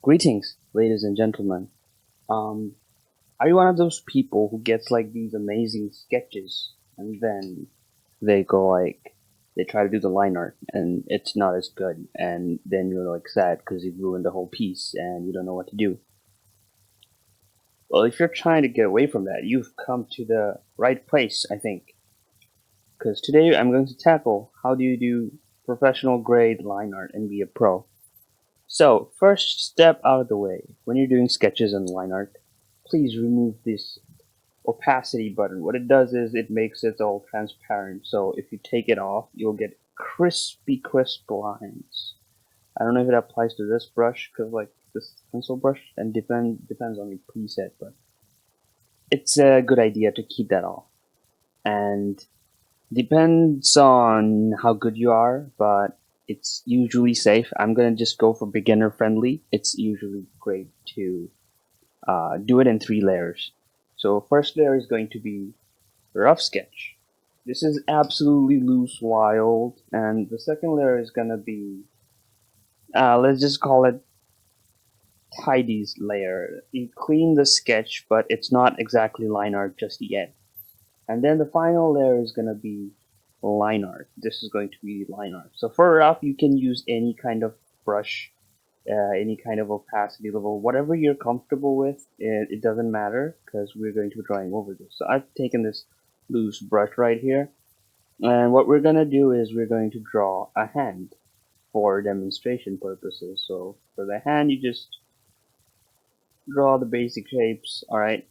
Greetings, ladies and gentlemen. Um, are you one of those people who gets like these amazing sketches and then they try to do the line art and it's not as good and then you're like sad because you've ruined the whole piece and you don't know what to do? Well, if you're trying to get away from that, you've come to the right place, I think. Because today I'm going to tackle how do you do professional grade line art and be a pro. So, first step out of the way. When you're doing sketches and line art, please remove this opacity button. What it does is it makes it all transparent. So if you take it off, you'll get crispy, crisp lines. I don't know if it applies to this brush because like this pencil brush and depends on the preset, but it's a good idea to keep that off. And depends on how good you are, but it's usually safe. I'm gonna just go for beginner friendly. It's usually great to do it in 3 layers. So first layer is going to be rough sketch. This is absolutely loose wild, and the second layer is gonna be let's just call it tidies layer. You clean the sketch, but it's not exactly line art just yet. And then the final layer is gonna be line art. This is going to be line art. So for rough, you can use any kind of brush, any kind of opacity level, whatever you're comfortable with. It doesn't matter because we're going to be drawing over this. So I've taken this loose brush right here, and what we're gonna do is we're going to draw a hand for demonstration purposes. So for the hand, you just draw the basic shapes. All right,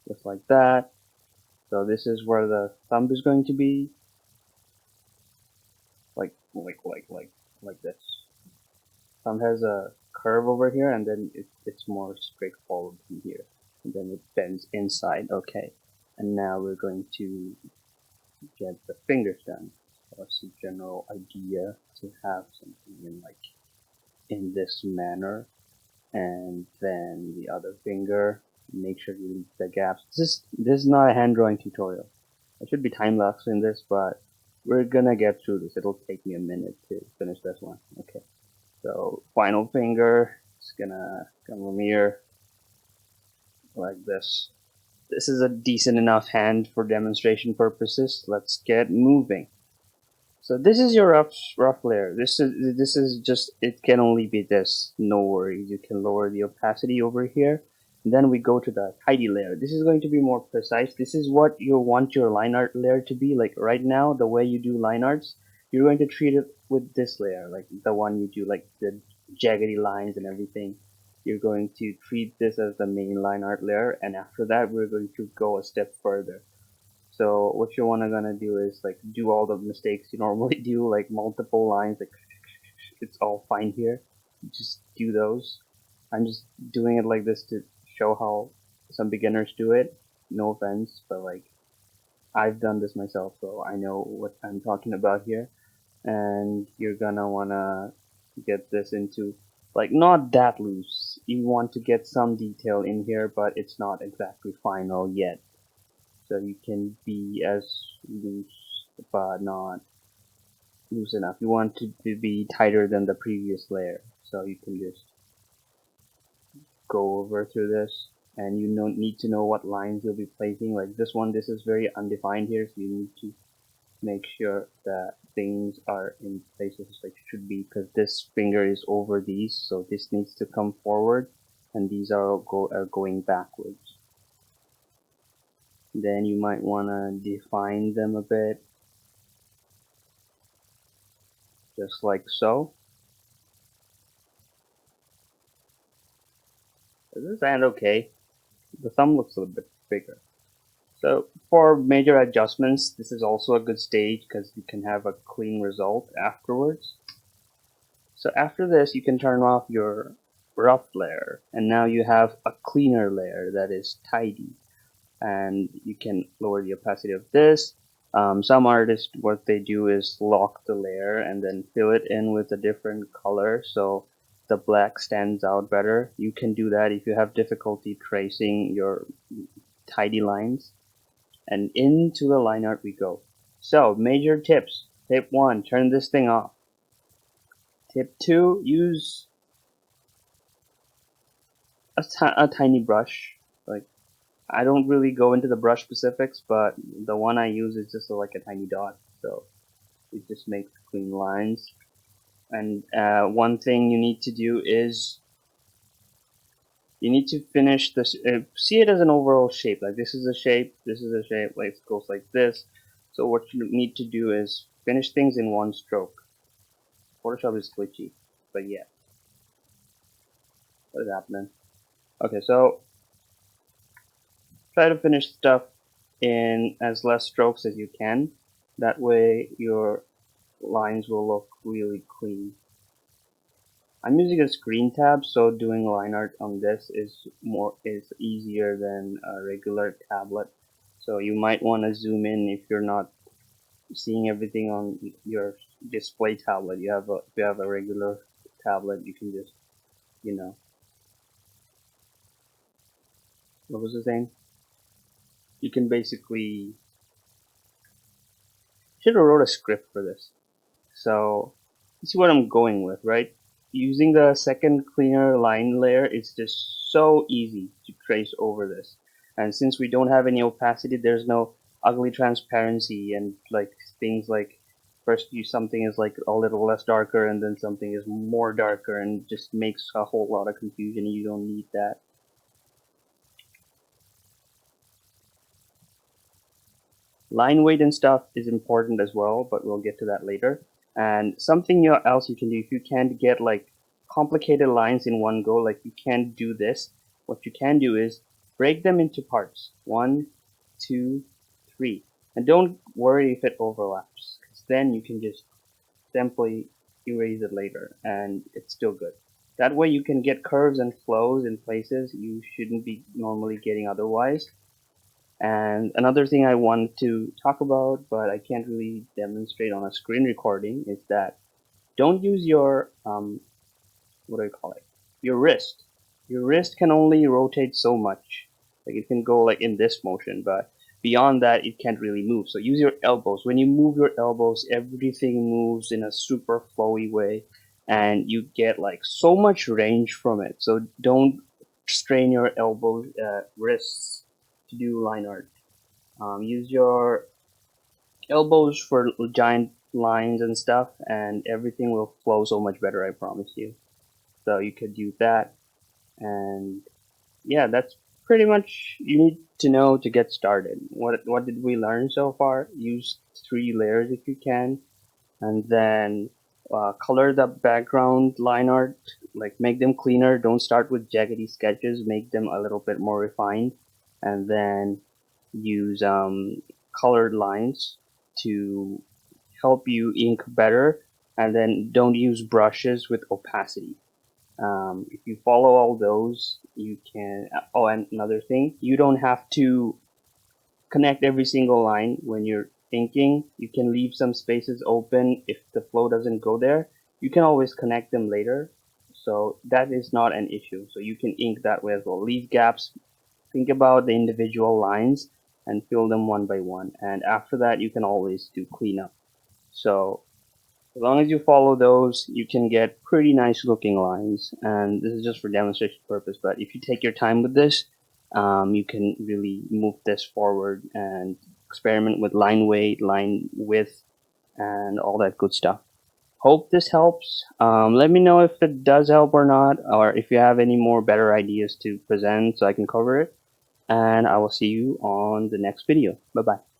just like that. So this is where the thumb is going to be, like this. Thumb has a curve over here, and then it's more straightforward from here, and then it bends inside. Okay, and now we're going to get the fingers done. So that's a general idea to have something in this manner, and then the other finger. Make sure you leave the gaps. This is not a hand drawing tutorial. I should be time lapse in this, but we're gonna get through this. It'll take me a minute to finish this one. Okay. So final finger is gonna come from here like this. This is a decent enough hand for demonstration purposes. Let's get moving. So this is your rough layer. This is just, it can only be this. No worries. You can lower the opacity over here. And then we go to the tidy layer. This is going to be more precise. This is what you want your line art layer to be. Like right now, the way you do line arts, you're going to treat it with this layer, like the one you do, like the jaggedy lines and everything. You're going to treat this as the main line art layer, and after that, we're going to go a step further. So what you wanna gonna do is like do all the mistakes you normally do, like multiple lines, like it's all fine here. Just do those. I'm just doing it like this to show how some beginners do it. No offense, but like I've done this myself, so I know what I'm talking about here. And you're gonna wanna get this into like not that loose. You want to get some detail in here, but it's not exactly final yet. So you can be as loose but not loose enough. You want to be tighter than the previous layer, so you can just go over through this, and you don't need to know what lines you'll be placing. Like this one, this is very undefined here, so you need to make sure that things are in places like it should be, because this finger is over these, so this needs to come forward and these are going backwards. Then you might want to define them a bit, just like so. Does this hand okay? The thumb looks a little bit bigger. So for major adjustments, this is also a good stage because you can have a clean result afterwards. So after this, you can turn off your rough layer, and now you have a cleaner layer that is tidy. And you can lower the opacity of this. Some artists, what they do is lock the layer and then fill it in with a different color so the black stands out better. You can do that if you have difficulty tracing your tidy lines. And into the line art we go. So major tips. Tip 1, turn this thing off. Tip 2, use a tiny brush. Like, I don't really go into the brush specifics, but the one I use is just like a tiny dot, so it just makes clean lines. And one thing you need to do is you need to finish this. See it as an overall shape. Like, this is a shape, this is a shape. Like, it goes like this. So what you need to do is finish things in one stroke. Photoshop is glitchy, but yeah. What is happening? Okay, so try to finish stuff in as less strokes as you can. That way your lines will look really clean. I'm using a screen tab, so doing line art on this is easier than a regular tablet. So you might want to zoom in if you're not seeing everything on your display tablet. If you have a regular tablet, you can just, you know, what was the saying? You can basically should have wrote a script for this. So you see what I'm going with, right? Using the second cleaner line layer is just so easy to trace over this. And since we don't have any opacity, there's no ugly transparency and like things like first something is like a little less darker and then something is more darker and just makes a whole lot of confusion. You don't need that. Line weight and stuff is important as well, but we'll get to that later. And something else you can do if you can't get like complicated lines in one go, like you can't do this, what you can do is break them into parts. 1, 2, 3. And don't worry if it overlaps, because then you can just simply erase it later and it's still good. That way you can get curves and flows in places you shouldn't be normally getting otherwise. And another thing I want to talk about, but I can't really demonstrate on a screen recording, is that don't use your, what do I call it? Your wrist. Your wrist can only rotate so much. Like, it can go like in this motion, but beyond that, it can't really move. So use your elbows. When you move your elbows, everything moves in a super flowy way, and you get like so much range from it. So don't strain your elbows, wrists to do line art. Use your elbows for giant lines and stuff, and everything will flow so much better, I promise you. So you could use that, and yeah, that's pretty much you need to know to get started. What did we learn so far? Use 3 layers if you can, and then color the background line art, like make them cleaner. Don't start with jaggedy sketches, make them a little bit more refined, and then use colored lines to help you ink better, and then don't use brushes with opacity. If you follow all those, you can. Oh, and another thing, you don't have to connect every single line when you're inking. You can leave some spaces open if the flow doesn't go there. You can always connect them later, so that is not an issue. So you can ink that way as well. Leave gaps. Think about the individual lines and fill them one by one. And after that, you can always do cleanup. So as long as you follow those, you can get pretty nice looking lines. And this is just for demonstration purpose, but if you take your time with this, you can really move this forward and experiment with line weight, line width, and all that good stuff. Hope this helps. Let me know if it does help or not, or if you have any more better ideas to present so I can cover it. And I will see you on the next video. Bye bye.